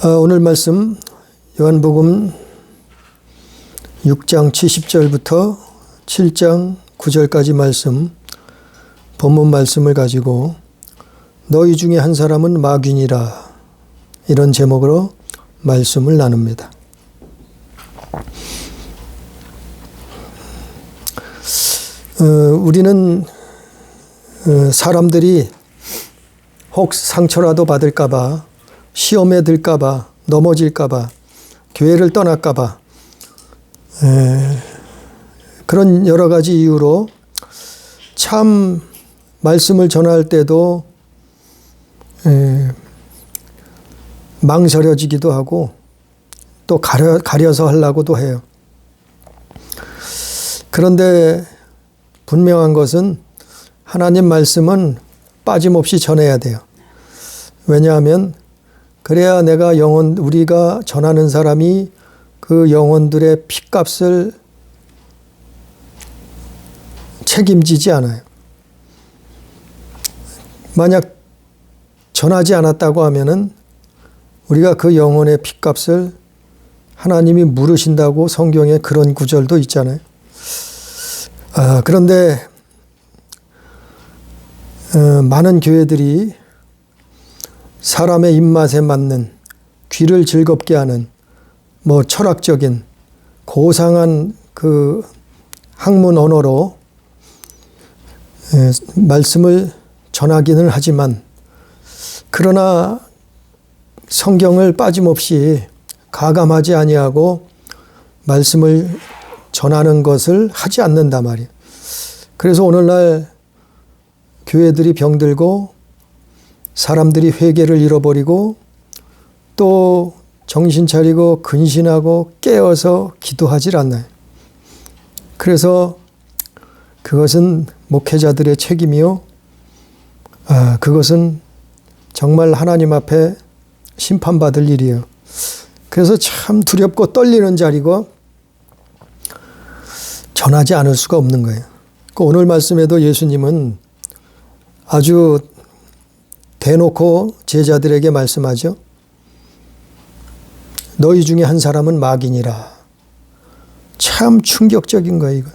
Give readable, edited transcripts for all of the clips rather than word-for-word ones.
오늘 말씀 요한복음 6장 70절부터 7장 9절까지 말씀, 본문 말씀을 가지고 너희 중에 한 사람은 마귀니라, 이런 제목으로 말씀을 나눕니다. 우리는 사람들이 혹 상처라도 받을까봐, 시험에 들까봐, 넘어질까봐, 교회를 떠날까봐, 그런 여러 가지 이유로 참 말씀을 전할 때도 망설여지기도 하고 또 가려서 하려고도 해요. 그런데 분명한 것은 하나님 말씀은 빠짐없이 전해야 돼요. 왜냐하면 그래야 우리가 전하는 사람이 그 영혼들의 핏값을 책임지지 않아요. 만약 전하지 않았다고 하면은 우리가 그 영혼의 핏값을 하나님이 물으신다고 성경에 그런 구절도 있잖아요. 그런데 많은 교회들이 사람의 입맛에 맞는, 귀를 즐겁게 하는 철학적인 고상한 그 학문 언어로 말씀을 전하기는 하지만, 그러나 성경을 빠짐없이 가감하지 아니하고 말씀을 전하는 것을 하지 않는단 말이에요. 그래서 오늘날 교회들이 병들고 사람들이 회개를 잃어버리고 또 정신 차리고 근신하고 깨어서 기도하질 않나요? 그래서 그것은 목회자들의 책임이요, 그것은 정말 하나님 앞에 심판받을 일이에요. 그래서 참 두렵고 떨리는 자리고 전하지 않을 수가 없는 거예요. 오늘 말씀에도 예수님은 아주 대놓고 제자들에게 말씀하죠. 너희 중에 한 사람은 마귀니라. 참 충격적인 거예요, 이건.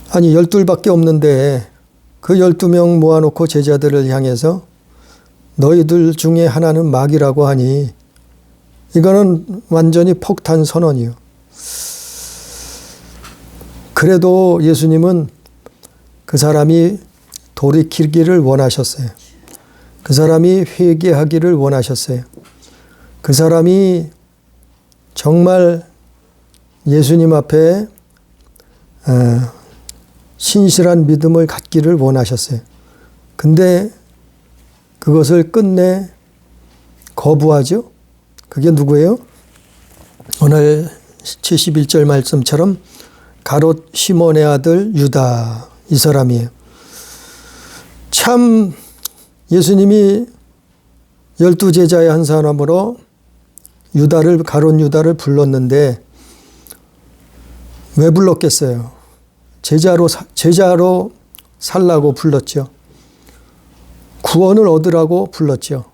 아니, 12밖에 없는데 그 12명 모아놓고 제자들을 향해서 너희들 중에 하나는 마귀라고 하니, 이거는 완전히 폭탄 선언이요. 그래도 예수님은 그 사람이 돌이키기를 원하셨어요. 그 사람이 회개하기를 원하셨어요. 그 사람이 정말 예수님 앞에 신실한 믿음을 갖기를 원하셨어요. 근데 그것을 끝내 거부하죠. 그게 누구예요? 오늘 71절 말씀처럼 가롯 시몬의 아들 유다, 이 사람이에요. 참 예수님이 12제자의 한 사람으로 가롯 유다를 불렀는데 왜 불렀겠어요? 제자로 살라고 불렀죠. 구원을 얻으라고 불렀죠.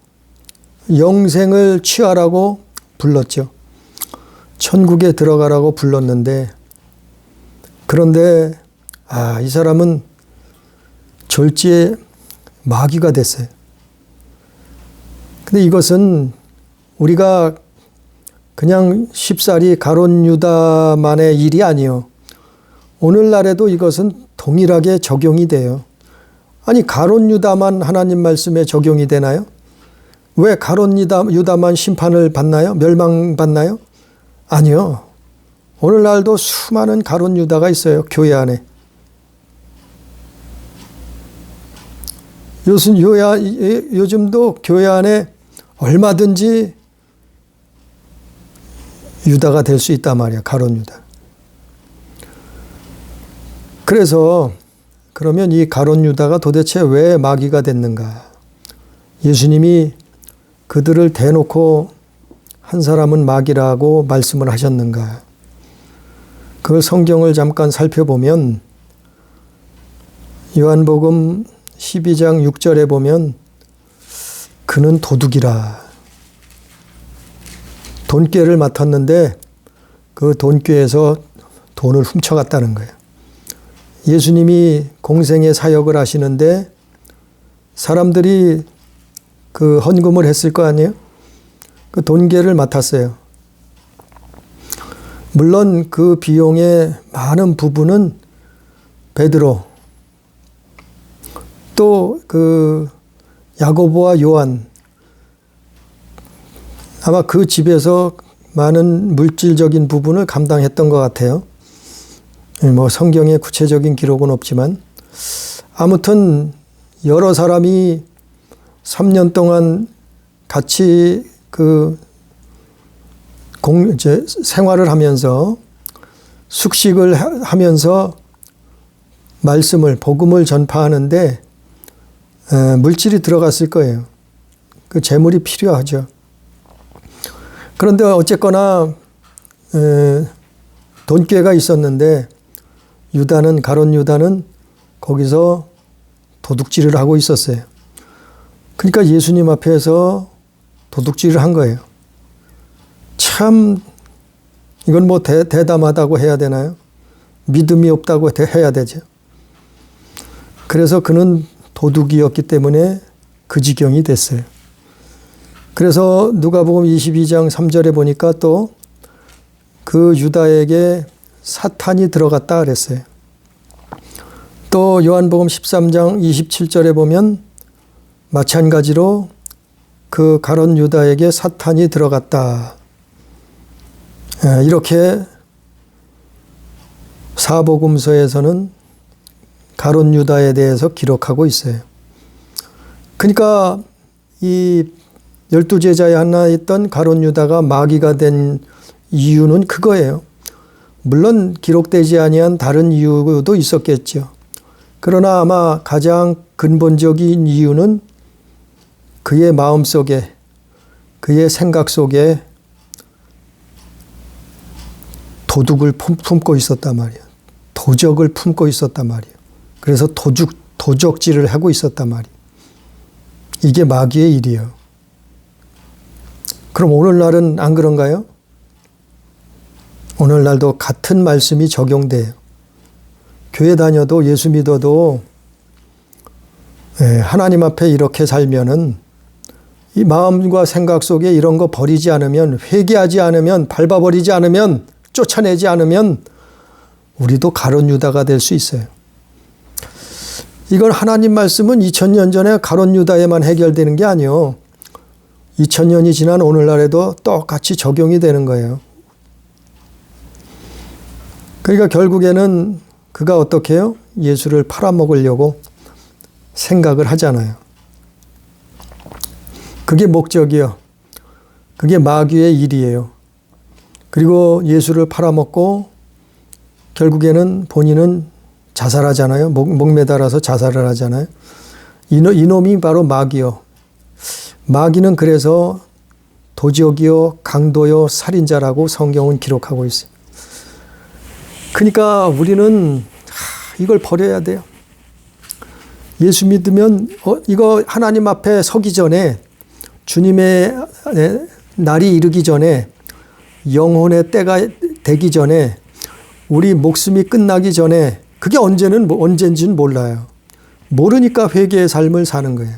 영생을 취하라고 불렀죠. 천국에 들어가라고 불렀는데, 그런데 이 사람은 졸지에 마귀가 됐어요. 근데 이것은 우리가 그냥 쉽사리 가롯 유다만의 일이 아니에요. 오늘날에도 이것은 동일하게 적용이 돼요. 아니, 가롯 유다만 하나님 말씀에 적용이 되나요? 왜 가롯 유다만 심판을 받나요? 멸망받나요? 아니요. 오늘날도 수많은 가롯 유다가 있어요, 교회 안에. 요즘도 교회 안에 얼마든지 유다가 될 수 있단 말이야, 가롯 유다. 그래서 그러면 이 가롯 유다가 도대체 왜 마귀가 됐는가? 예수님이 그들을 대놓고 한 사람은 마귀라고 말씀을 하셨는가? 그걸 성경을 잠깐 살펴보면 요한복음 12장 6절에 보면 그는 도둑이라, 돈꾀를 맡았는데 그 돈꾀에서 돈을 훔쳐갔다는 거예요. 예수님이 공생의 사역을 하시는데 사람들이 그 헌금을 했을 거 아니에요? 그 돈계를 맡았어요. 물론 그 비용의 많은 부분은 베드로 또 그 야고보와 요한 아마 그 집에서 많은 물질적인 부분을 감당했던 것 같아요. 뭐 성경에 구체적인 기록은 없지만 아무튼 여러 사람이 3년 동안 같이 그 생활을 하면서 숙식을 하면서 말씀을 복음을 전파하는데 물질이 들어갔을 거예요. 그 재물이 필요하죠. 그런데 어쨌거나 돈꾀가 있었는데 가론 유다는 거기서 도둑질을 하고 있었어요. 그러니까 예수님 앞에서 도둑질을 한 거예요. 참 이건 뭐 대담하다고 해야 되나요? 믿음이 없다고 해야 되죠. 그래서 그는 도둑이었기 때문에 그 지경이 됐어요. 그래서 누가복음 22장 3절에 보니까 또 그 유다에게 사탄이 들어갔다 그랬어요. 또 요한복음 13장 27절에 보면 마찬가지로 그 가론 유다에게 사탄이 들어갔다. 이렇게 사복음서에서는 가론 유다에 대해서 기록하고 있어요. 그러니까 이 12제자의 하나였던 가론 유다가 마귀가 된 이유는 그거예요. 물론 기록되지 아니한 다른 이유도 있었겠죠. 그러나 아마 가장 근본적인 이유는 그의 마음속에, 그의 생각 속에 도둑을 품고 있었단 말이에요. 도적을 품고 있었단 말이에요. 그래서 도적질을 하고 있었단 말이에요. 이게 마귀의 일이에요. 그럼 오늘날은 안 그런가요? 오늘날도 같은 말씀이 적용돼요. 교회 다녀도 예수 믿어도 하나님 앞에 이렇게 살면은 이 마음과 생각 속에 이런 거 버리지 않으면, 회개하지 않으면, 밟아버리지 않으면, 쫓아내지 않으면 우리도 가론 유다가 될 수 있어요. 이건 하나님 말씀은 2000년 전에 가론 유다에만 해결되는 게 아니에요. 2000년이 지난 오늘날에도 똑같이 적용이 되는 거예요. 그러니까 결국에는 그가 어떻게 해요? 예수를 팔아먹으려고 생각을 하잖아요. 그게 목적이요. 그게 마귀의 일이에요. 그리고 예수를 팔아먹고 결국에는 본인은 자살하잖아요. 목매달아서 자살을 하잖아요. 이놈이 바로 마귀요. 마귀는 그래서 도적이요, 강도요, 살인자라고 성경은 기록하고 있어요. 그러니까 우리는 이걸 버려야 돼요. 예수 믿으면 이거 하나님 앞에 서기 전에, 주님의 날이 이르기 전에, 영혼의 때가 되기 전에, 우리 목숨이 끝나기 전에, 그게 언젠지는 몰라요. 모르니까 회개의 삶을 사는 거예요.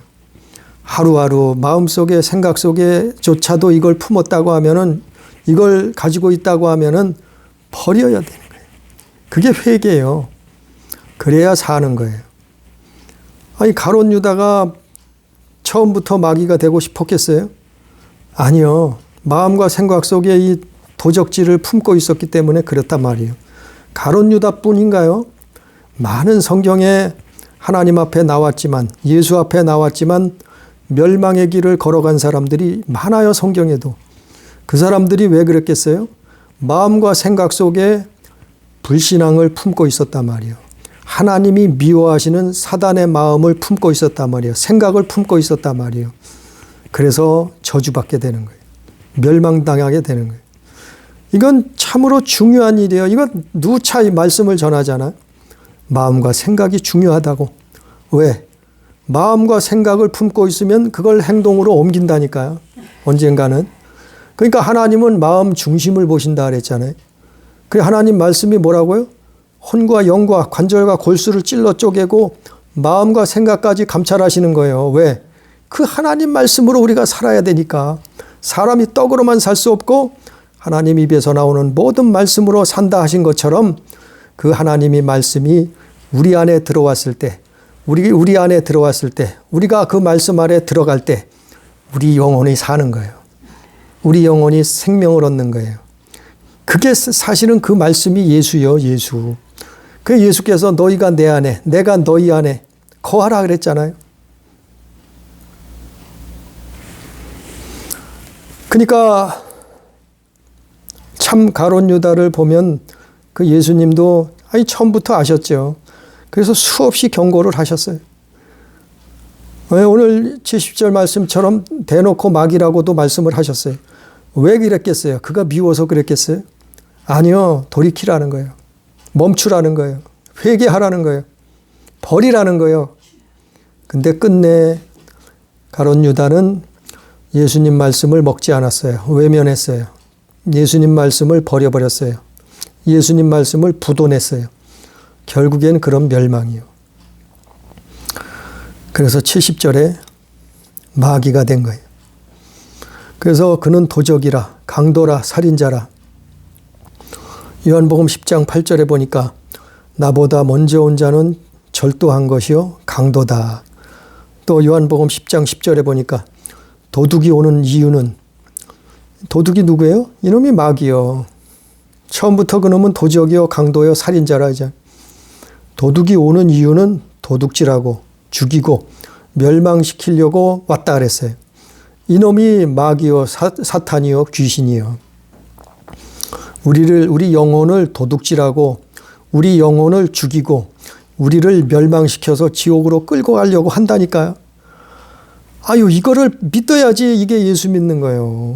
하루하루 마음속에, 생각 속에조차도 이걸 품었다고 하면은, 이걸 가지고 있다고 하면은 버려야 되는 거예요. 그게 회개예요. 그래야 사는 거예요. 아니, 가론 유다가 처음부터 마귀가 되고 싶었겠어요? 아니요. 마음과 생각 속에 이 도적질을 품고 있었기 때문에 그렇단 말이에요. 가론 유다뿐인가요? 많은 성경에 하나님 앞에 나왔지만, 예수 앞에 나왔지만 멸망의 길을 걸어간 사람들이 많아요. 성경에도. 그 사람들이 왜 그랬겠어요? 마음과 생각 속에 불신앙을 품고 있었단 말이에요. 하나님이 미워하시는 사단의 마음을 품고 있었단 말이에요. 생각을 품고 있었단 말이에요. 그래서 저주받게 되는 거예요. 멸망당하게 되는 거예요. 이건 참으로 중요한 일이에요. 이건 누차 이 말씀을 전하잖아요. 마음과 생각이 중요하다고. 왜? 마음과 생각을 품고 있으면 그걸 행동으로 옮긴다니까요. 언젠가는. 그러니까 하나님은 마음 중심을 보신다 그랬잖아요. 그 하나님 말씀이 뭐라고요? 혼과 영과 관절과 골수를 찔러 쪼개고 마음과 생각까지 감찰하시는 거예요. 왜? 그 하나님 말씀으로 우리가 살아야 되니까. 사람이 떡으로만 살 수 없고 하나님 입에서 나오는 모든 말씀으로 산다 하신 것처럼 그 하나님의 말씀이 우리 안에 들어왔을 때, 우리 안에 들어왔을 때, 우리가 그 말씀 안에 들어갈 때 우리 영혼이 사는 거예요. 우리 영혼이 생명을 얻는 거예요. 그게 사실은 그 말씀이 예수요, 예수. 그 예수께서 너희가 내 안에, 내가 너희 안에 거하라 그랬잖아요. 그러니까 참 가룟 유다를 보면 그 예수님도 처음부터 아셨죠. 그래서 수없이 경고를 하셨어요. 오늘 70절 말씀처럼 대놓고 막이라고도 말씀을 하셨어요. 왜 그랬겠어요? 그가 미워서 그랬겠어요? 아니요. 돌이키라는 거예요. 멈추라는 거예요. 회개하라는 거예요. 버리라는 거예요. 근데 끝내 가룟 유다는 예수님 말씀을 먹지 않았어요. 외면했어요. 예수님 말씀을 버려버렸어요. 예수님 말씀을 부도냈어요. 결국엔 그런 멸망이요. 그래서 70절에 마귀가 된 거예요. 그래서 그는 도적이라, 강도라, 살인자라. 요한복음 10장 8절에 보니까 나보다 먼저 온 자는 절도한 것이요 강도다. 또 요한복음 10장 10절에 보니까 도둑이 오는 이유는, 도둑이 누구예요? 이놈이 마귀요. 처음부터 그놈은 도적이요 강도요 살인자라 하죠. 도둑이 오는 이유는 도둑질하고 죽이고 멸망시키려고 왔다 그랬어요. 이놈이 마귀요 사탄이요 귀신이요. 우리 영혼을 도둑질하고 우리 영혼을 죽이고 우리를 멸망시켜서 지옥으로 끌고 가려고 한다니까요. 아유, 이거를 믿어야지 이게 예수 믿는 거예요.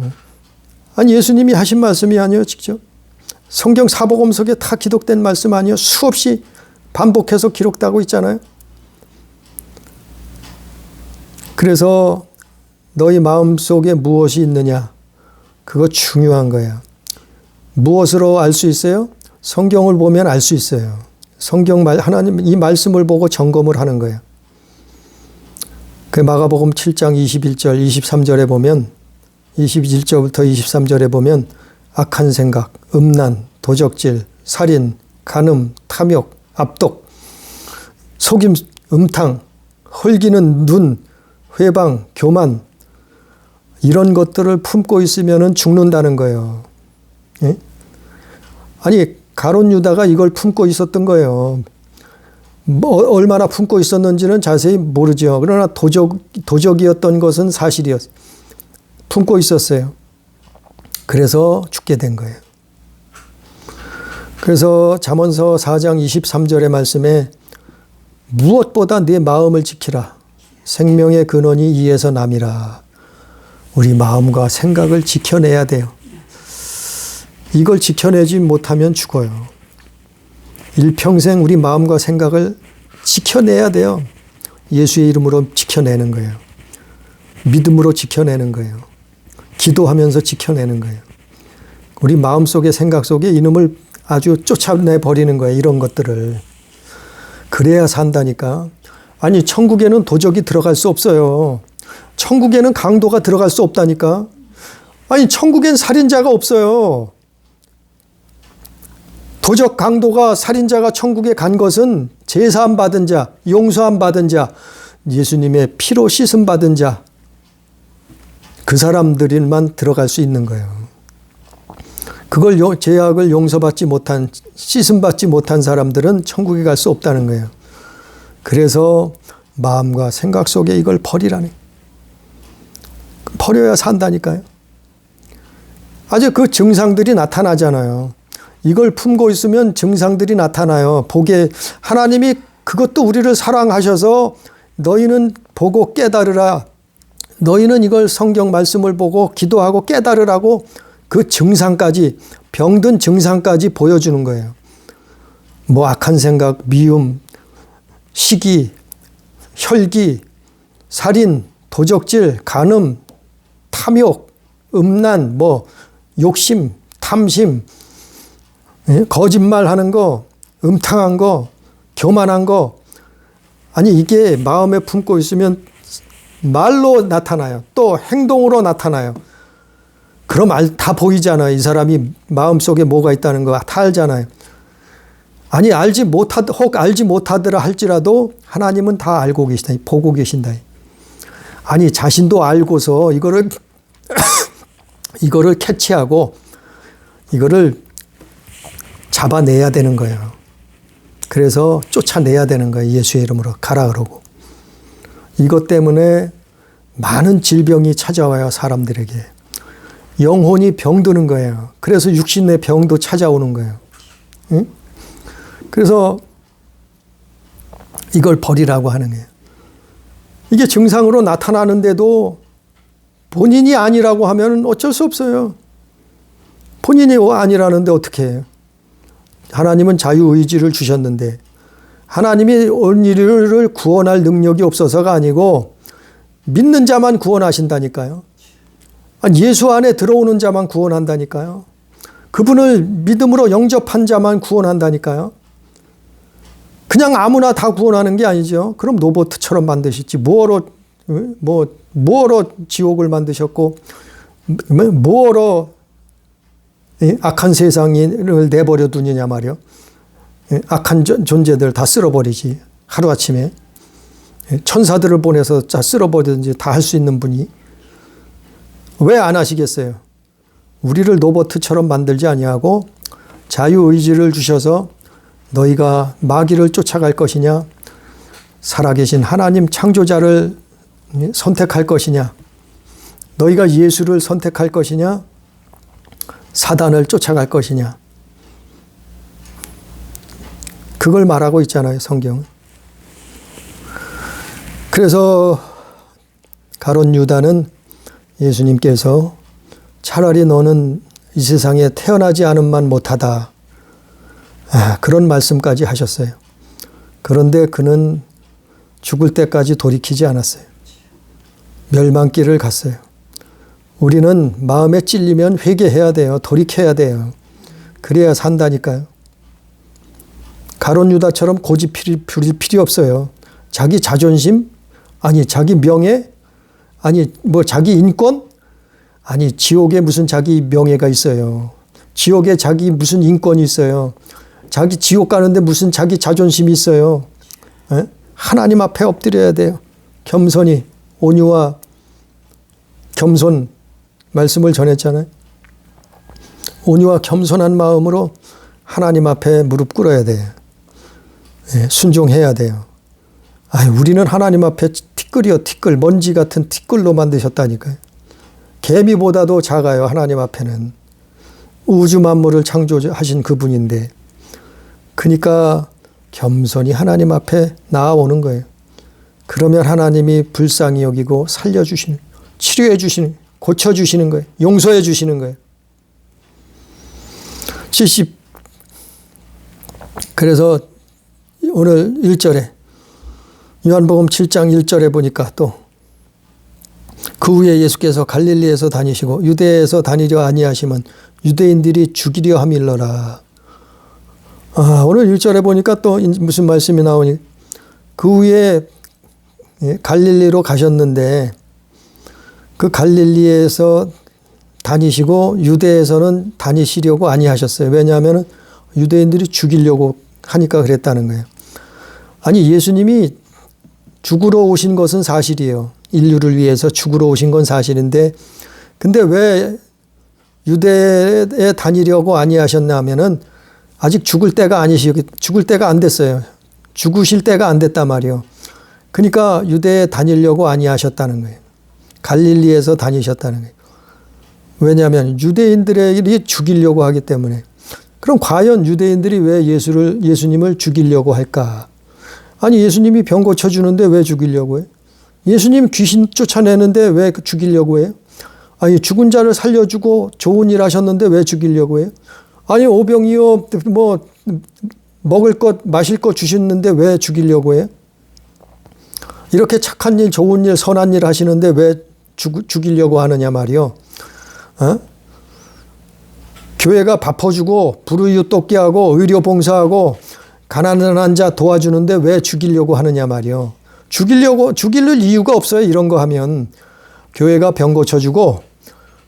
아니, 예수님이 하신 말씀이 아니에요, 직접. 성경 사복음 속에 다 기록된 말씀 아니에요? 수없이 반복해서 기록되고 있잖아요. 그래서 너희 마음속에 무엇이 있느냐? 그거 중요한 거야. 무엇으로 알 수 있어요? 성경을 보면 알 수 있어요. 하나님 이 말씀을 보고 점검을 하는 거예요. 그 마가복음 7장 21절, 23절에 보면 21절부터 23절에 보면 악한 생각, 음란, 도적질, 살인, 간음, 탐욕, 압독, 속임, 음탕, 헐기는 눈, 회방, 교만 이런 것들을 품고 있으면 죽는다는 거예요. 예? 아니 가룟 유다가 이걸 품고 있었던 거예요. 얼마나 품고 있었는지는 자세히 모르죠. 그러나 도적이었던 것은 사실이었어요. 품고 있었어요. 그래서 죽게 된 거예요. 그래서 잠언서 4장 23절의 말씀에 무엇보다 내 마음을 지키라. 생명의 근원이 이에서 남이라. 우리 마음과 생각을 지켜내야 돼요. 이걸 지켜내지 못하면 죽어요. 일평생 우리 마음과 생각을 지켜내야 돼요. 예수의 이름으로 지켜내는 거예요. 믿음으로 지켜내는 거예요. 기도하면서 지켜내는 거예요. 우리 마음속에 생각 속에 이놈을 아주 쫓아내버리는 거예요. 이런 것들을. 그래야 산다니까. 아니 천국에는 도적이 들어갈 수 없어요. 천국에는 강도가 들어갈 수 없다니까. 아니 천국엔 살인자가 없어요. 도적, 강도가, 살인자가 천국에 간 것은 제사함 받은 자, 용서함 받은 자, 예수님의 피로 씻음 받은 자, 그 사람들만 들어갈 수 있는 거예요. 그걸 죄악을 용서받지 못한, 씻음 받지 못한 사람들은 천국에 갈 수 없다는 거예요. 그래서 마음과 생각 속에 이걸 버리라니. 버려야 산다니까요. 아주 그 증상들이 나타나잖아요. 이걸 품고 있으면 증상들이 나타나요. 하나님이 그것도 우리를 사랑하셔서 너희는 보고 깨달으라. 너희는 이걸 성경 말씀을 보고 기도하고 깨달으라고 그 증상까지, 병든 증상까지 보여주는 거예요. 뭐 악한 생각, 미움, 시기, 혈기, 살인, 도적질, 간음, 탐욕, 음란, 욕심, 탐심, 거짓말하는 거, 음탕한 거, 교만한 거, 아니 이게 마음에 품고 있으면 말로 나타나요. 또 행동으로 나타나요. 그럼 다 보이잖아요. 이 사람이 마음속에 뭐가 있다는 거 다 알잖아요. 아니 혹 알지 못하더라 할지라도 하나님은 다 알고 계시다. 보고 계신다. 아니 자신도 알고서 이거를 캐치하고 이거를 잡아내야 되는 거예요. 그래서 쫓아내야 되는 거예요. 예수의 이름으로 가라 그러고. 이것 때문에 많은 질병이 찾아와요. 사람들에게. 영혼이 병드는 거예요. 그래서 육신의 병도 찾아오는 거예요. 응? 그래서 이걸 버리라고 하는 거예요. 이게 증상으로 나타나는데도 본인이 아니라고 하면 어쩔 수 없어요. 본인이 아니라는데 어떻게 해요? 하나님은 자유의지를 주셨는데 하나님이 언니를 구원할 능력이 없어서가 아니고 믿는 자만 구원하신다니까요. 예수 안에 들어오는 자만 구원한다니까요. 그분을 믿음으로 영접한 자만 구원한다니까요. 그냥 아무나 다 구원하는 게 아니죠. 그럼 로봇처럼 만드셨지. 뭐로 지옥을 만드셨고 뭐로 악한 세상을 내버려 두느냐 말이요. 악한 존재들 다 쓸어버리지. 하루아침에. 천사들을 보내서 다 쓸어버리든지 다 할 수 있는 분이 왜 안 하시겠어요? 우리를 로봇처럼 만들지 아니하고 자유의지를 주셔서 너희가 마귀를 쫓아갈 것이냐 살아계신 하나님 창조자를 선택할 것이냐 너희가 예수를 선택할 것이냐 사단을 쫓아갈 것이냐 그걸 말하고 있잖아요. 성경은. 그래서 가룟 유다는 예수님께서 차라리 너는 이 세상에 태어나지 않음만 못하다. 그런 말씀까지 하셨어요. 그런데 그는 죽을 때까지 돌이키지 않았어요. 멸망길을 갔어요. 우리는 마음에 찔리면 회개해야 돼요. 돌이켜야 돼요. 그래야 산다니까요. 가룟 유다처럼 고집 부릴 필요 없어요. 자기 자존심? 아니 자기 명예? 아니 자기 인권? 아니 지옥에 무슨 자기 명예가 있어요. 지옥에 자기 무슨 인권이 있어요. 자기 지옥 가는데 무슨 자기 자존심이 있어요. 에? 하나님 앞에 엎드려야 돼요. 겸손히 온유와 겸손 말씀을 전했잖아요. 온유와 겸손한 마음으로 하나님 앞에 무릎 꿇어야 돼요. 예, 순종해야 돼요. 우리는 하나님 앞에 티끌이요 티끌 먼지 같은 티끌로 만드셨다니까요. 개미보다도 작아요. 하나님 앞에는. 우주 만물을 창조하신 그분인데 그러니까 겸손히 하나님 앞에 나아오는 거예요. 그러면 하나님이 불쌍히 여기고 살려주시는 치료해 주시는 고쳐주시는 거예요. 용서해 주시는 거예요. 70 그래서 오늘 1절에 요한복음 7장 1절에 보니까 또 그 후에 예수께서 갈릴리에서 다니시고 유대에서 다니려 아니하시면 유대인들이 죽이려 함일러라. 오늘 1절에 보니까 또 무슨 말씀이 나오니 그 후에 갈릴리로 가셨는데 그 갈릴리에서 다니시고 유대에서는 다니시려고 아니하셨어요. 왜냐하면 유대인들이 죽이려고 하니까 그랬다는 거예요. 아니 예수님이 죽으러 오신 것은 사실이에요. 인류를 위해서 죽으러 오신 건 사실인데 근데 왜 유대에 다니려고 아니하셨나 하면은 아직 죽을 때가 죽을 때가 안 됐어요. 죽으실 때가 안 됐단 말이에요. 그러니까 유대에 다니려고 아니하셨다는 거예요. 갈릴리에서 다니셨다는 거예요. 왜냐하면 유대인들이 죽이려고 하기 때문에. 그럼 과연 유대인들이 왜 예수님을 죽이려고 할까? 아니 예수님이 병 고쳐주는데 왜 죽이려고 해요? 예수님 귀신 쫓아내는데 왜 죽이려고 해요? 아니 죽은 자를 살려주고 좋은 일 하셨는데 왜 죽이려고 해요? 아니 오병이어 먹을 것 마실 것 주셨는데 왜 죽이려고 해요? 이렇게 착한 일 좋은 일 선한 일 하시는데 왜 죽이려고 하느냐 말이요. 어? 교회가 밥 퍼주고 불우이웃 돕게 하고 의료 봉사하고 가난한 자 도와주는데 왜 죽이려고 하느냐 말이요. 죽일 이유가 없어요. 이런 거 하면. 교회가 병 고쳐주고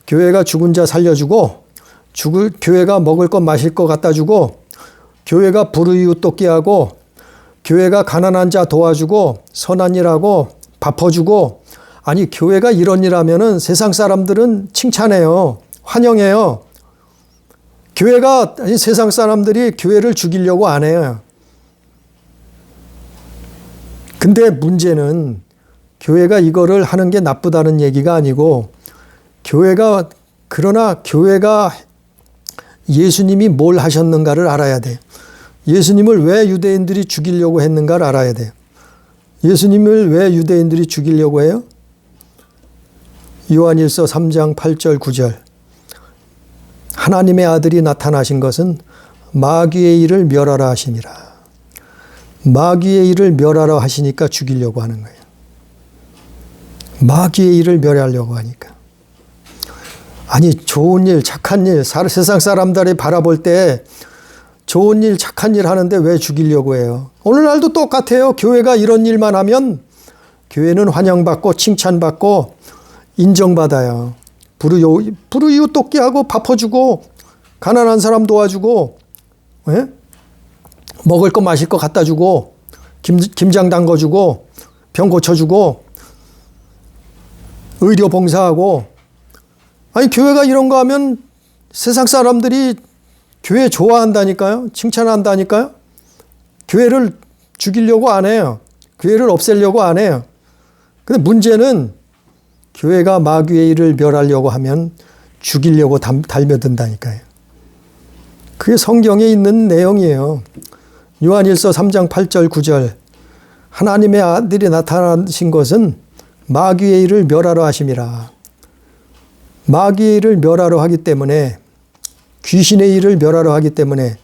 교회가 죽은 자 살려주고 교회가 먹을 것 마실 것 갖다 주고 교회가 불우이웃 돕게 하고 교회가 가난한 자 도와주고 선한 일하고 밥 퍼주고 아니 교회가 이런 일 하면은 세상 사람들은 칭찬해요. 환영해요. 교회가 아니 세상 사람들이 교회를 죽이려고 안 해요. 근데 문제는 교회가 이거를 하는 게 나쁘다는 얘기가 아니고 그러나 교회가 예수님이 뭘 하셨는가를 알아야 돼요. 예수님을 왜 유대인들이 죽이려고 했는가를 알아야 돼요. 예수님을 왜 유대인들이 죽이려고 해요? 요한일서 3장 8절 9절 하나님의 아들이 나타나신 것은 마귀의 일을 멸하라 하심이라. 마귀의 일을 멸하라 하시니까 죽이려고 하는 거예요. 마귀의 일을 멸하려고 하니까. 아니 좋은 일, 착한 일, 세상 사람들이 바라볼 때 좋은 일, 착한 일 하는데 왜 죽이려고 해요? 오늘날도 똑같아요. 교회가 이런 일만 하면 교회는 환영받고 칭찬받고 인정받아요. 불우이웃 돕게 하고 밥 퍼주고 가난한 사람 도와주고 예? 먹을 거 마실 거 갖다 주고 김장 담궈주고 병 고쳐주고 의료 봉사하고 아니 교회가 이런 거 하면 세상 사람들이 교회 좋아한다니까요. 칭찬한다니까요. 교회를 죽이려고 안 해요. 교회를 없애려고 안 해요. 근데 문제는 교회가 마귀의 일을 멸하려고 하면 죽이려고 달며든다니까요. 그게 성경에 있는 내용이에요. 요한일서 3장 8절 9절 하나님의 아들이 나타나신 것은 마귀의 일을 멸하러 하심이라. 마귀의 일을 멸하러 하기 때문에 귀신의 일을 멸하러 하기 때문에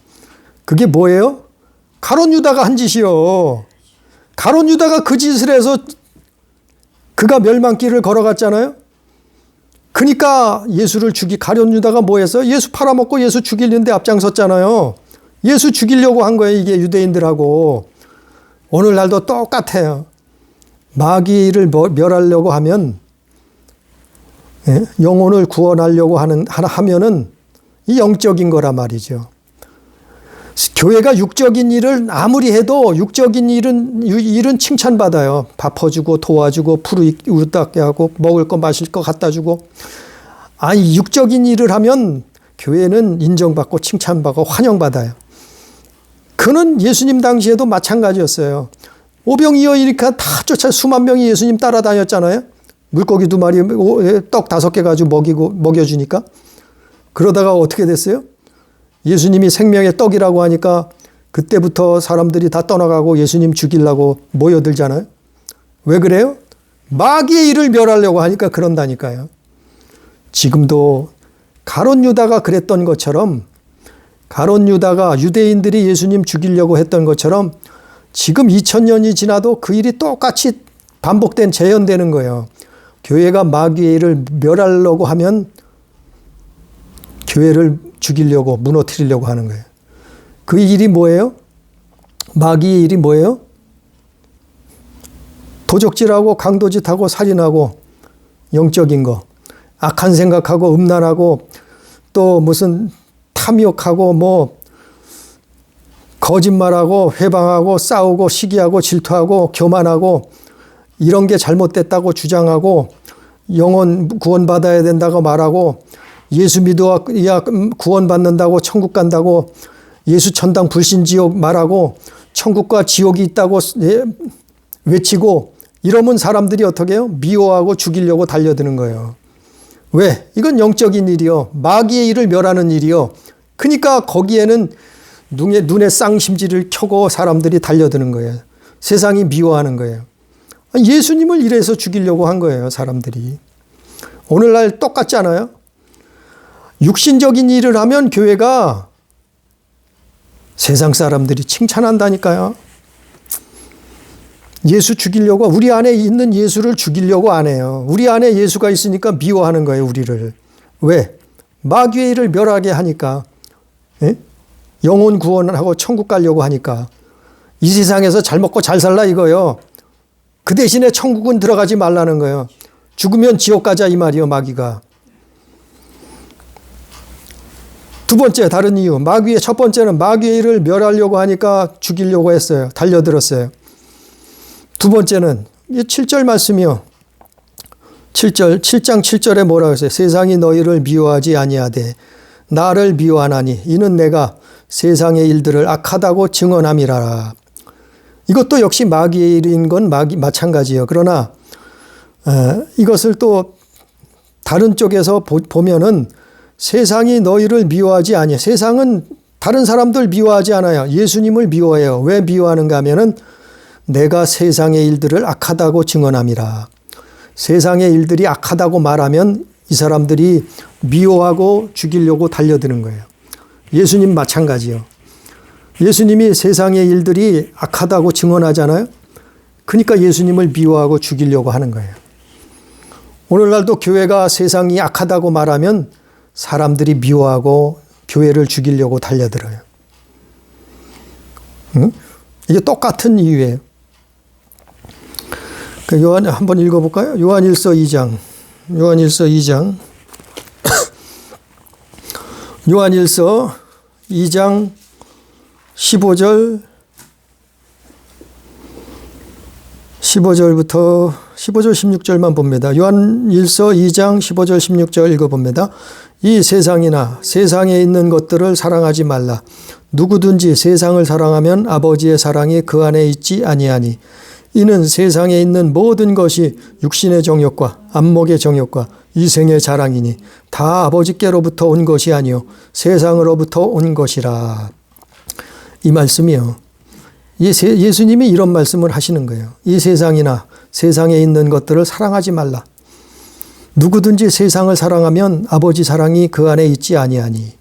그게 뭐예요? 가룟 유다가 한 짓이요. 가룟 유다가 그 짓을 해서 그가 멸망길을 걸어갔잖아요. 그러니까 예수를 가룟 유다가 뭐 했어요? 예수 팔아먹고 예수 죽이려는데 앞장섰잖아요. 예수 죽이려고 한 거예요. 이게 유대인들하고. 오늘날도 똑같아요. 마귀의 일을 멸하려고 하면 영혼을 구원하려고 하면은 이 영적인 거란 말이죠. 교회가 육적인 일을 아무리 해도 육적인 일은 칭찬받아요. 밥 퍼주고 도와주고 불우이웃 돕게 하고 먹을 거 마실 거 갖다 주고. 아니 육적인 일을 하면 교회는 인정받고 칭찬받고 환영받아요. 그는 예수님 당시에도 마찬가지였어요. 오병이어이니까 다 수만 명이 예수님 따라다녔잖아요. 물고기 2마리, 떡 5개 가지고 먹여주니까. 그러다가 어떻게 됐어요? 예수님이 생명의 떡이라고 하니까 그때부터 사람들이 다 떠나가고 예수님 죽이려고 모여들잖아요. 왜 그래요? 마귀의 일을 멸하려고 하니까 그런다니까요. 지금도 가룟 유다가 그랬던 것처럼 가룟 유다가 유대인들이 예수님 죽이려고 했던 것처럼 지금 2000년이 지나도 그 일이 똑같이 재현되는 거예요. 교회가 마귀의 일을 멸하려고 하면 교회를 죽이려고 무너뜨리려고 하는 거예요. 그 일이 뭐예요? 마귀의 일이 뭐예요? 도적질하고 강도짓하고 살인하고 영적인 거, 악한 생각하고 음란하고 또 무슨 탐욕하고 뭐 거짓말하고 회방하고 싸우고 시기하고 질투하고 교만하고 이런 게 잘못됐다고 주장하고 영혼 구원받아야 된다고 말하고 예수 믿어야 구원받는다고 천국 간다고 예수 천당 불신지옥 말하고 천국과 지옥이 있다고 외치고 이러면 사람들이 어떻게 해요? 미워하고 죽이려고 달려드는 거예요. 왜? 이건 영적인 일이요. 마귀의 일을 멸하는 일이요. 그러니까 거기에는 눈에 쌍심지를 켜고 사람들이 달려드는 거예요. 세상이 미워하는 거예요. 예수님을 이래서 죽이려고 한 거예요. 사람들이. 오늘날 똑같지 않아요? 육신적인 일을 하면 교회가 세상 사람들이 칭찬한다니까요. 예수 죽이려고 우리 안에 있는 예수를 죽이려고 안 해요. 우리 안에 예수가 있으니까 미워하는 거예요. 우리를. 왜? 마귀의 일을 멸하게 하니까, 예? 영혼 구원을 하고 천국 가려고 하니까 이 세상에서 잘 먹고 잘 살라 이거요. 그 대신에 천국은 들어가지 말라는 거예요. 죽으면 지옥 가자 이 말이요, 마귀가. 두 번째 다른 이유, 첫 번째는 마귀의 일을 멸하려고 하니까 죽이려고 했어요. 달려들었어요. 두 번째는 이 7절 말씀이요. 7장 7절에 뭐라고 했어요? 세상이 너희를 미워하지 아니하되 나를 미워하나니 이는 내가 세상의 일들을 악하다고 증언함이라. 이것도 역시 마귀의 일인 건 마찬가지예요. 그러나 이것을 또 다른 쪽에서 보면은 세상이 너희를 미워하지 아니해. 세상은 다른 사람들 미워하지 않아요. 예수님을 미워해요. 왜 미워하는가 하면은 내가 세상의 일들을 악하다고 증언함이라. 세상의 일들이 악하다고 말하면 이 사람들이 미워하고 죽이려고 달려드는 거예요. 예수님 마찬가지요. 예수님이 세상의 일들이 악하다고 증언하잖아요. 그러니까 예수님을 미워하고 죽이려고 하는 거예요. 오늘날도 교회가 세상이 악하다고 말하면 사람들이 미워하고 교회를 죽이려고 달려들어요. 응? 이게 똑같은 이유예요. 요한 한번 읽어볼까요? 요한일서 2장. 요한일서 2장. 요한일서 2장 15절부터 15절 16절만 봅니다. 요한일서 2장 15절 16절 읽어봅니다. 이 세상이나 세상에 있는 것들을 사랑하지 말라. 누구든지 세상을 사랑하면 아버지의 사랑이 그 안에 있지 아니하니 이는 세상에 있는 모든 것이 육신의 정욕과 안목의 정욕과 이생의 자랑이니 다 아버지께로부터 온 것이 아니요 세상으로부터 온 것이라. 이 말씀이요. 예수님이 이런 말씀을 하시는 거예요. 이 세상이나 세상에 있는 것들을 사랑하지 말라. 누구든지 세상을 사랑하면 아버지 사랑이 그 안에 있지 아니하니.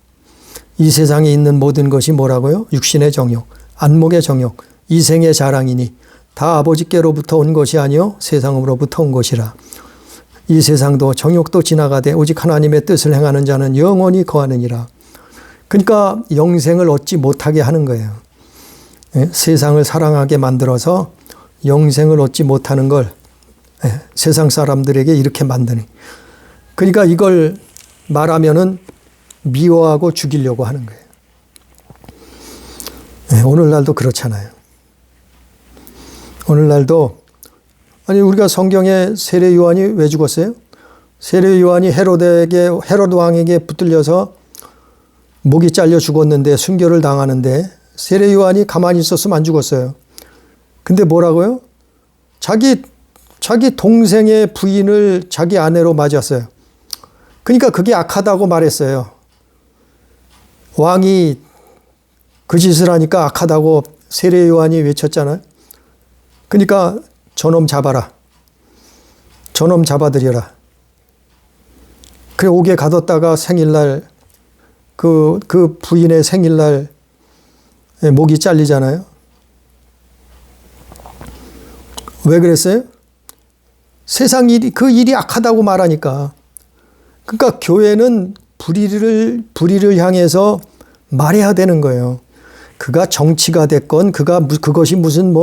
이 세상에 있는 모든 것이 뭐라고요? 육신의 정욕, 안목의 정욕, 이생의 자랑이니 다 아버지께로부터 온 것이 아니요 세상으로부터 온 것이라. 이 세상도 정욕도 지나가되 오직 하나님의 뜻을 행하는 자는 영원히 거하느니라. 그러니까 영생을 얻지 못하게 하는 거예요. 세상을 사랑하게 만들어서 영생을 얻지 못하는 걸 세상 사람들에게 이렇게 만드니. 그러니까 이걸 말하면은 미워하고 죽이려고 하는 거예요. 오늘날도 그렇잖아요. 오늘날도 아니 우리가 성경에 세례 요한이 왜 죽었어요? 세례 요한이 헤로드 왕에게 붙들려서 목이 잘려 죽었는데 순교를 당하는데 세례 요한이 가만히 있었으면 안 죽었어요. 근데 뭐라고요? 자기 동생의 부인을 자기 아내로 맞았어요. 그러니까 그게 악하다고 말했어요. 왕이 그 짓을 하니까 악하다고 세례 요한이 외쳤잖아요. 그러니까 저놈 잡아라. 저놈 잡아들여라. 그래 옥에 가뒀다가 생일날 그 부인의 생일날 목이 잘리잖아요. 왜 그랬어요? 세상 일이 그 일이 악하다고 말하니까. 그러니까 교회는 불의를 향해서 말해야 되는 거예요. 그가 정치가 됐건 그것이 무슨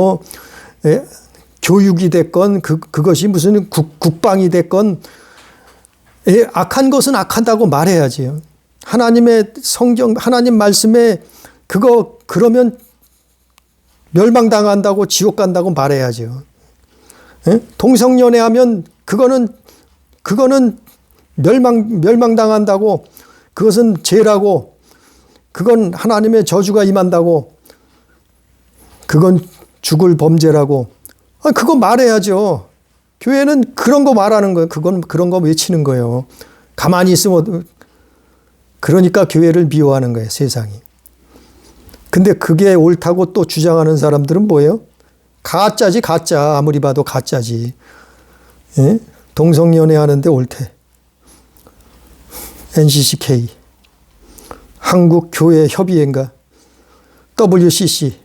교육이 됐건 그것이 무슨 국방이 됐건 악한 것은 악하다고 말해야지요. 하나님의 성경 하나님 말씀에 그러면 멸망당한다고 지옥 간다고 말해야죠. 동성연애하면 그거는 멸망당한다고, 그것은 죄라고, 그건 하나님의 저주가 임한다고, 그건 죽을 범죄라고. 그거 말해야죠. 교회는 그런 거 말하는 거예요. 그런 거 외치는 거예요. 가만히 있으면. 그러니까 교회를 미워하는 거예요, 세상이. 근데 그게 옳다고 또 주장하는 사람들은 뭐예요? 가짜지, 가짜. 아무리 봐도 가짜지. 예? 동성연애 하는데 옳대. NCCK, 한국교회협의회인가, WCC,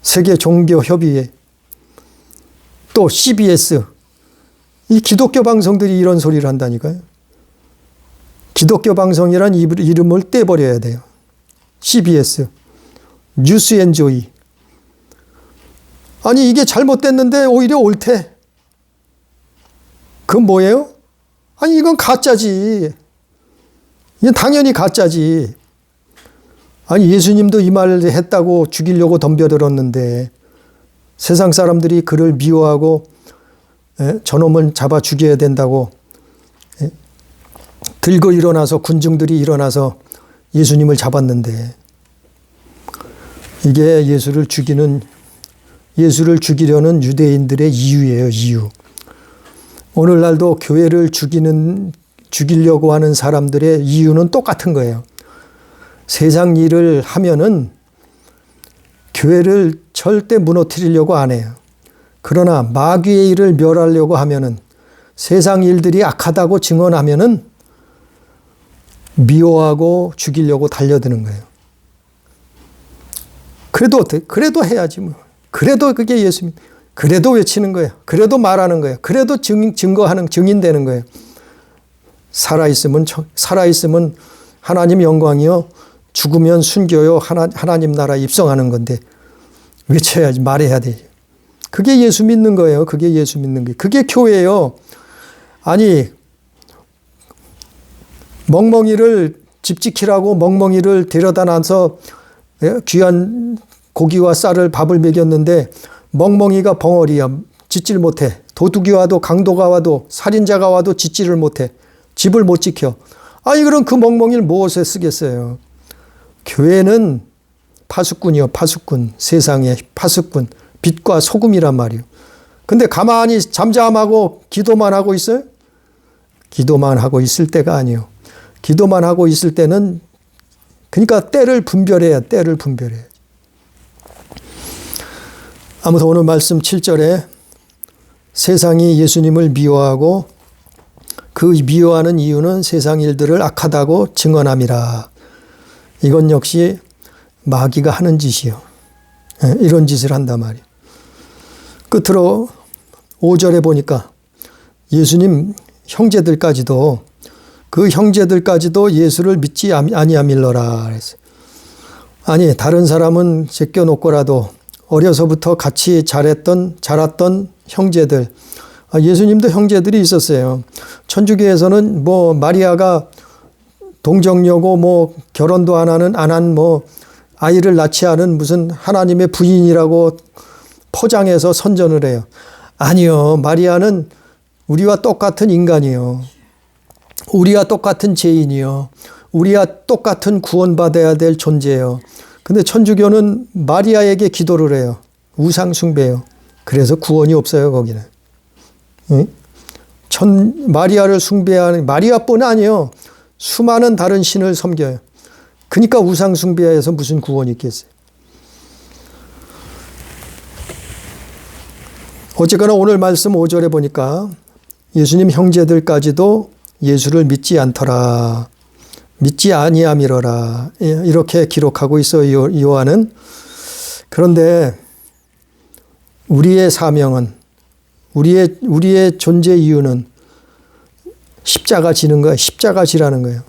세계종교협의회, 또 CBS, 이 기독교 방송들이 이런 소리를 한다니까요. 기독교 방송이란 이름을 떼버려야 돼요. CBS, 뉴스 앤 조이. 아니 이게 잘못됐는데 오히려 옳대. 그건 뭐예요? 아니 이건 가짜지. 이건 당연히 가짜지. 아니 예수님도 이 말을 했다고 죽이려고 덤벼들었는데 세상 사람들이 그를 미워하고 저놈을 잡아 죽여야 된다고 들고 일어나서 군중들이 일어나서 예수님을 잡았는데 이게 예수를 죽이려는 유대인들의 이유예요. 이유. 오늘날도 교회를 죽이려고 하는 사람들의 이유는 똑같은 거예요. 세상 일을 하면은 교회를 절대 무너뜨리려고 안 해요. 그러나 마귀의 일을 멸하려고 하면은 세상 일들이 악하다고 증언하면은 미워하고 죽이려고 달려드는 거예요. 그래도 해야지 뭐. 그래도 그게 예수님. 그래도 외치는 거예요. 그래도 말하는 거예요. 그래도 증인되는 거예요. 살아있으면 하나님 영광이요. 죽으면 순교요. 하나님 나라에 입성하는 건데 외쳐야지 말해야 되죠. 그게 예수 믿는 거예요. 그게 예수 믿는 거예요. 그게 교회예요. 아니 멍멍이를 집 지키라고 멍멍이를 데려다 놔서 귀한 고기와 쌀을 밥을 먹였는데 멍멍이가 벙어리야. 짖질 못해. 도둑이 와도 강도가 와도 살인자가 와도 짖지를 못해. 집을 못 지켜. 아니 그럼 그 멍멍이를 무엇에 쓰겠어요. 교회는 파수꾼이요. 파수꾼. 세상의 파수꾼. 빛과 소금이란 말이요. 근데 가만히 잠잠하고 기도만 하고 있어요? 기도만 하고 있을 때가 아니요. 기도만 하고 있을 때는 그러니까 때를 분별해야 아무튼 오늘 말씀 7절에 세상이 예수님을 미워하고 그 미워하는 이유는 세상 일들을 악하다고 증언함이라. 이건 역시 마귀가 하는 짓이요. 이런 짓을 한단 말이에요. 끝으로 5절에 보니까 예수님 형제들까지도 예수를 믿지 아니함일러라 그랬어요. 아니 다른 사람은 제껴놓고라도 어려서부터 같이 자랐던 형제들, 예수님도 형제들이 있었어요. 천주교에서는 뭐 마리아가 동정녀고 뭐 결혼도 안 한 아이를 낳지 않은 무슨 하나님의 부인이라고 포장해서 선전을 해요. 아니요. 마리아는 우리와 똑같은 인간이요. 우리와 똑같은 죄인이요. 우리와 똑같은 구원받아야 될 존재예요. 근데 천주교는 마리아에게 기도를 해요. 우상 숭배요. 그래서 구원이 없어요, 거기는. 응? 마리아를 숭배하는, 마리아뿐 아니요. 수많은 다른 신을 섬겨요. 그러니까 우상 숭배에서 무슨 구원이 있겠어요. 어쨌거나 오늘 말씀 5절에 보니까 예수님 형제들까지도 예수를 믿지 않더라. 믿지 아니함이러라. 이렇게 기록하고 있어요, 요한은. 그런데 우리의 사명은, 우리의 존재 이유는 십자가 지는 거예요. 십자가 지라는 거예요.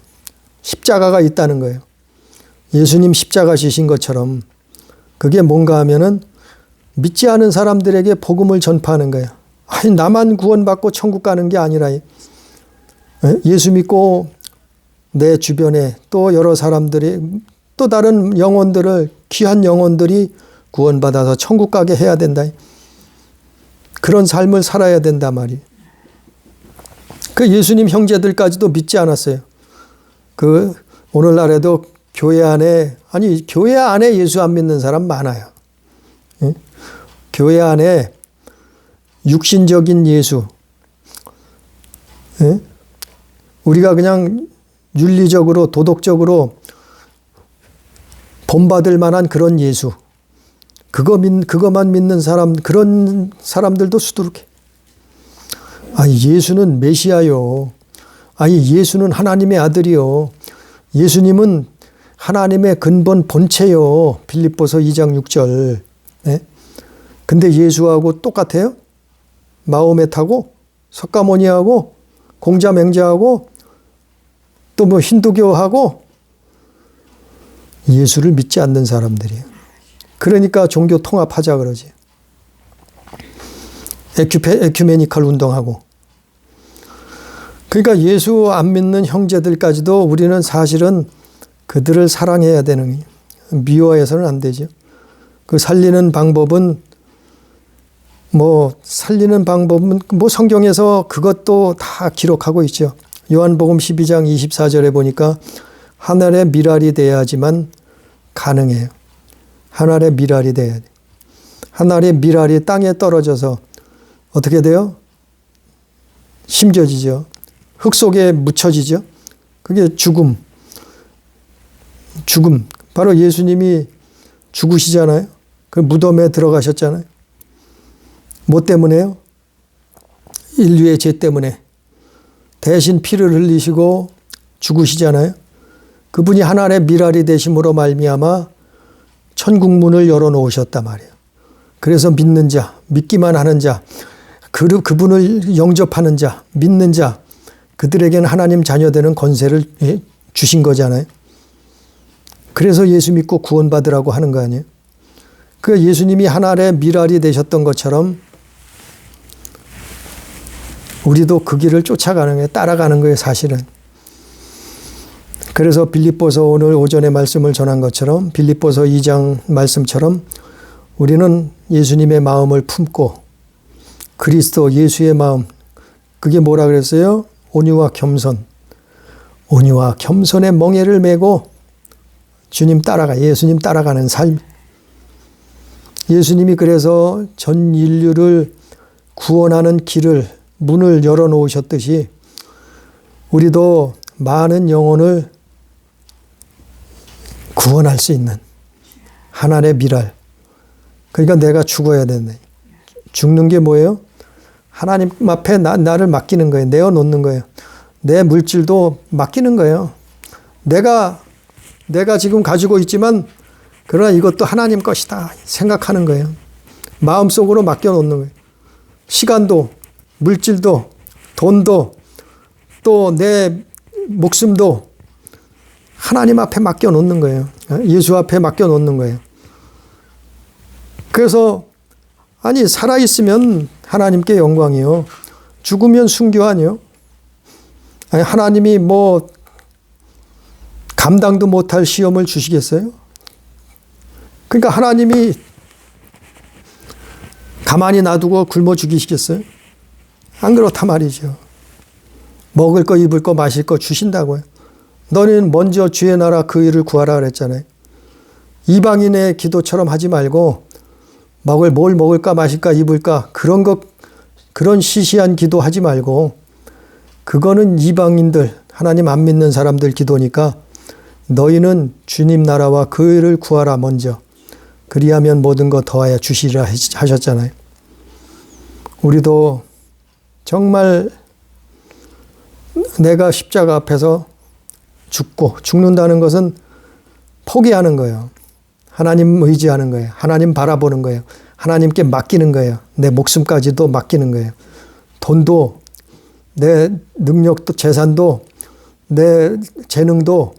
십자가가 있다는 거예요. 예수님 십자가 지신 것처럼 그게 뭔가 하면은 믿지 않은 사람들에게 복음을 전파하는 거예요. 아니, 나만 구원받고 천국 가는 게 아니라 예수 믿고 내 주변에 또 여러 사람들이 또 다른 영혼들을, 귀한 영혼들이 구원받아서 천국 가게 해야 된다. 그런 삶을 살아야 된단 말이에요. 그 예수님 형제들까지도 믿지 않았어요. 그 오늘날에도 교회 안에 예수 안 믿는 사람 많아요. 교회 안에 육신적인 예수, 우리가 그냥 윤리적으로 도덕적으로 본받을 만한 그런 예수, 그거만 믿는 사람, 그런 사람들도 수두룩해. 아니 예수는 메시아요. 아니 예수는 하나님의 아들이요. 예수님은 하나님의 근본 본체요. 빌립보서 2장 6절. 근데 예수하고 똑같아요? 마호메트하고 석가모니하고 공자맹자하고 또 뭐 힌두교하고 예수를 믿지 않는 사람들이에요. 그러니까 종교 통합하자 그러지. 에큐메니컬 운동하고. 그러니까 예수 안 믿는 형제들까지도 우리는 사실은 그들을 사랑해야 되는, 미워해서는 안 되죠. 그 살리는 방법은 뭐 성경에서 그것도 다 기록하고 있죠. 요한복음 12장 24절에 보니까 한 알의 밀알이 돼야지만 가능해요. 한 알의 밀알이 돼야 돼. 한 알의 밀알이 땅에 떨어져서 어떻게 돼요? 심겨지죠. 흙 속에 묻혀지죠. 그게 죽음. 바로 예수님이 죽으시잖아요. 그 무덤에 들어가셨잖아요. 뭐 때문에요? 인류의 죄 때문에. 대신 피를 흘리시고 죽으시잖아요. 그분이 하나의 밀알이 되심으로 말미암아 천국문을 열어놓으셨단 말이에요. 그래서 믿는 자, 믿기만 하는 자, 그분을 영접하는 자, 믿는 자, 그들에게는 하나님 자녀 되는 권세를 주신 거잖아요. 그래서 예수 믿고 구원받으라고 하는 거 아니에요. 그 예수님이 하나의 밀알이 되셨던 것처럼 우리도 그 길을 쫓아가는 거예요. 따라가는 거예요, 사실은. 그래서 빌립보서 오늘 오전에 말씀을 전한 것처럼 빌립보서 2장 말씀처럼 우리는 예수님의 마음을 품고 그리스도 예수의 마음, 그게 뭐라 그랬어요? 온유와 겸손. 온유와 겸손의 멍에를 메고 예수님 따라가는 삶. 예수님이 그래서 전 인류를 구원하는 문을 열어놓으셨듯이 우리도 많은 영혼을 구원할 수 있는 하나의 밀알. 그러니까 내가 죽어야 되네. 죽는 게 뭐예요? 하나님 앞에 나를 맡기는 거예요. 내어놓는 거예요. 내 물질도 맡기는 거예요. 내가 지금 가지고 있지만 그러나 이것도 하나님 것이다 생각하는 거예요. 마음속으로 맡겨놓는 거예요. 시간도, 물질도, 돈도, 또 내 목숨도 하나님 앞에 맡겨놓는 거예요. 예수 앞에 맡겨놓는 거예요. 그래서 살아있으면 하나님께 영광이요. 죽으면 순교 아니요. 하나님이 뭐 감당도 못할 시험을 주시겠어요? 그러니까 하나님이 가만히 놔두고 굶어 죽이시겠어요? 안 그렇단 말이죠. 먹을 거, 입을 거, 마실 거 주신다고요. 너는 먼저 주의 나라 그 일을 구하라 그랬잖아요. 이방인의 기도처럼 하지 말고 뭘 먹을까, 마실까, 입을까 그런 시시한 기도 하지 말고 그거는 이방인들, 하나님 안 믿는 사람들 기도니까 너희는 주님 나라와 그 일을 구하라 먼저. 그리하면 모든 거 더하여 주시리라 하셨잖아요. 우리도 정말 내가 십자가 앞에서 죽는다는 것은 포기하는 거예요. 하나님 의지하는 거예요. 하나님 바라보는 거예요. 하나님께 맡기는 거예요. 내 목숨까지도 맡기는 거예요. 돈도, 내 능력도, 재산도, 내 재능도,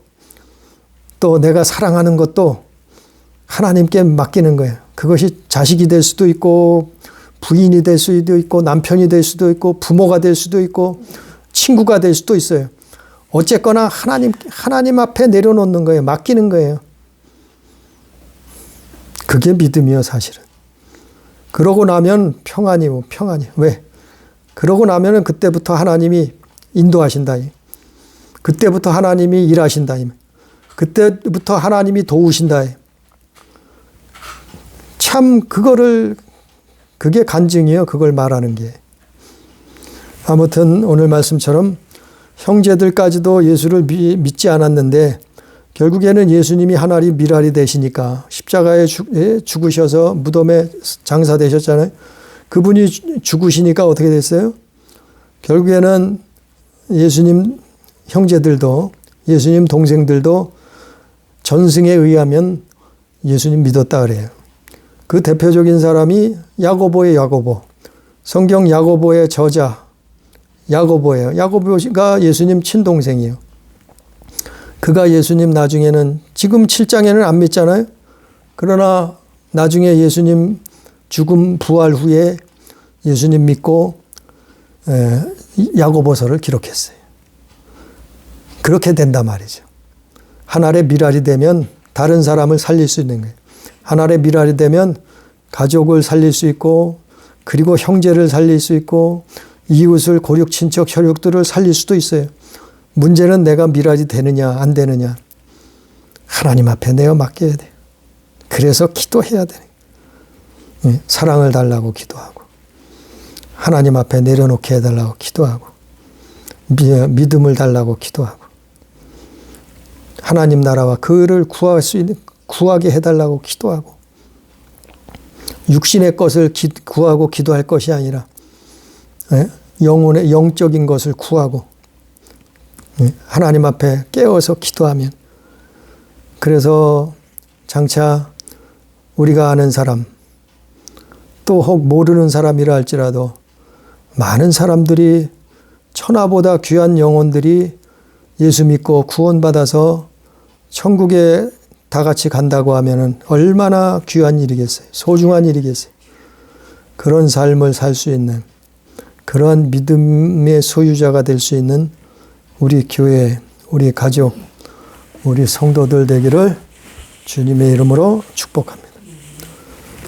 또 내가 사랑하는 것도 하나님께 맡기는 거예요. 그것이 자식이 될 수도 있고, 부인이 될 수도 있고, 남편이 될 수도 있고, 부모가 될 수도 있고, 친구가 될 수도 있어요. 어쨌거나 하나님 앞에 내려놓는 거예요. 맡기는 거예요. 그게 믿음이요, 사실은. 그러고 나면 평안이요. 왜? 그러고 나면은 그때부터 하나님이 인도하신다. 그때부터 하나님이 일하신다. 그때부터 하나님이 도우신다. 참 그게 간증이에요. 그걸 말하는 게. 아무튼 오늘 말씀처럼 형제들까지도 예수를 믿지 않았는데 결국에는 예수님이 하나님 밀알이 되시니까 십자가에 죽으셔서 무덤에 장사되셨잖아요. 그분이 죽으시니까 어떻게 됐어요? 결국에는 예수님 형제들도 예수님 동생들도 전승에 의하면 예수님 믿었다 그래요. 그 대표적인 사람이 야고보예요. 야고보. 성경 야고보의 저자 야고보예요. 야고보가 예수님 친동생이에요. 그가 예수님 나중에는 지금 7장에는 안 믿잖아요. 그러나 나중에 예수님 죽음 부활 후에 예수님 믿고 야고보서를 기록했어요. 그렇게 된단 말이죠. 한 알의 밀알이 되면 다른 사람을 살릴 수 있는 거예요. 한 알의 밀알이 되면 가족을 살릴 수 있고 그리고 형제를 살릴 수 있고 이웃을 고륙 친척 혈육들을 살릴 수도 있어요. 문제는 내가 밀알이 되느냐 안 되느냐. 하나님 앞에 내어 맡겨야 돼요. 그래서 기도해야 돼요. 사랑을 달라고 기도하고 하나님 앞에 내려놓게 해달라고 기도하고 믿음을 달라고 기도하고 하나님 나라와 그를 구할 수 있는 구하게 해달라고 기도하고 육신의 것을 구하고 기도할 것이 아니라 영혼의 영적인 것을 구하고 하나님 앞에 깨어서 기도하면 그래서 장차 우리가 아는 사람 또 혹 모르는 사람이라 할지라도 많은 사람들이 천하보다 귀한 영혼들이 예수 믿고 구원받아서 천국에 다 같이 간다고 하면은 얼마나 귀한 일이겠어요. 소중한 일이겠어요. 그런 삶을 살 수 있는 그러한 믿음의 소유자가 될 수 있는 우리 교회, 우리 가족, 우리 성도들 되기를 주님의 이름으로 축복합니다.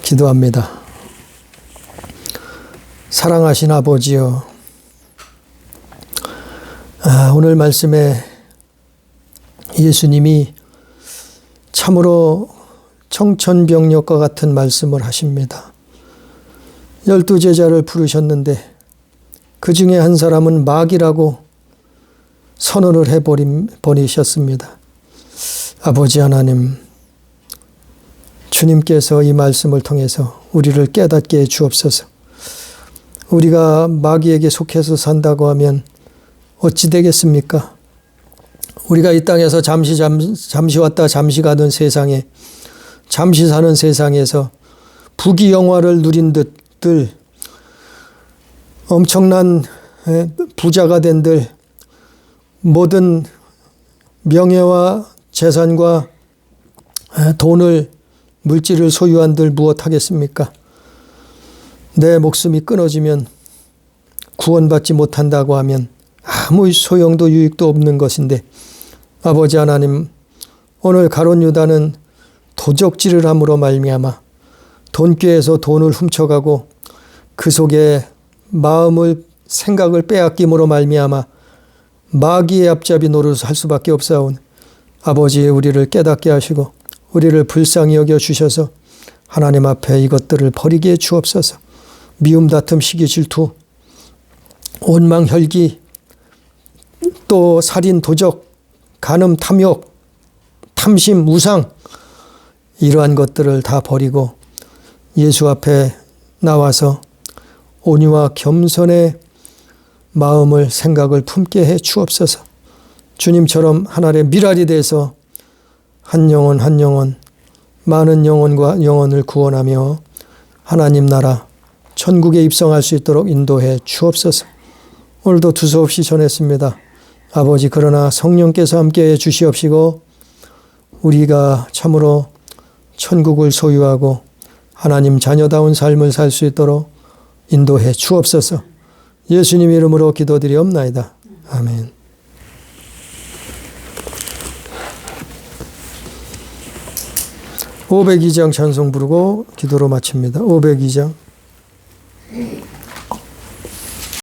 기도합니다. 사랑하신 아버지여, 오늘 말씀에 예수님이 참으로 청천벽력과 같은 말씀을 하십니다. 12제자를 부르셨는데 그 중에 한 사람은 마귀라고 선언을 해버리셨습니다. 아버지 하나님, 주님께서 이 말씀을 통해서 우리를 깨닫게 해 주옵소서. 우리가 마귀에게 속해서 산다고 하면 어찌 되겠습니까? 우리가 이 땅에서 잠시 왔다 잠시 가던 세상에 잠시 사는 세상에서 부귀영화를 누린 듯들 엄청난 부자가 된들 모든 명예와 재산과 돈을 물질을 소유한들 무엇하겠습니까? 내 목숨이 끊어지면 구원받지 못한다고 하면 아무 소용도 유익도 없는 것인데 아버지 하나님, 오늘 가룟 유다는 도적질을 함으로 말미암아 돈꾀에서 돈을 훔쳐가고 그 속에 마음을 생각을 빼앗김으로 말미암아 마귀의 앞잡이 노릇을 할 수밖에 없사오니 아버지 우리를 깨닫게 하시고 우리를 불쌍히 여겨 주셔서 하나님 앞에 이것들을 버리게 해 주옵소서. 미움, 다툼, 시기, 질투, 원망, 혈기, 또 살인, 도적, 간음, 탐욕, 탐심, 우상 이러한 것들을 다 버리고 예수 앞에 나와서 온유와 겸손의 마음을 생각을 품게 해 주옵소서. 주님처럼 하나님의 밀알이 돼서 한 영혼 한 영혼 많은 영혼과 영혼을 구원하며 하나님 나라 천국에 입성할 수 있도록 인도해 주옵소서. 오늘도 두서없이 전했습니다. 아버지, 그러나 성령께서 함께해 주시옵시고 우리가 참으로 천국을 소유하고 하나님 자녀다운 삶을 살 수 있도록 인도해 주옵소서. 예수님 이름으로 기도드리옵나이다. 아멘. (502장) 찬송 부르고 기도로 마칩니다. (502장)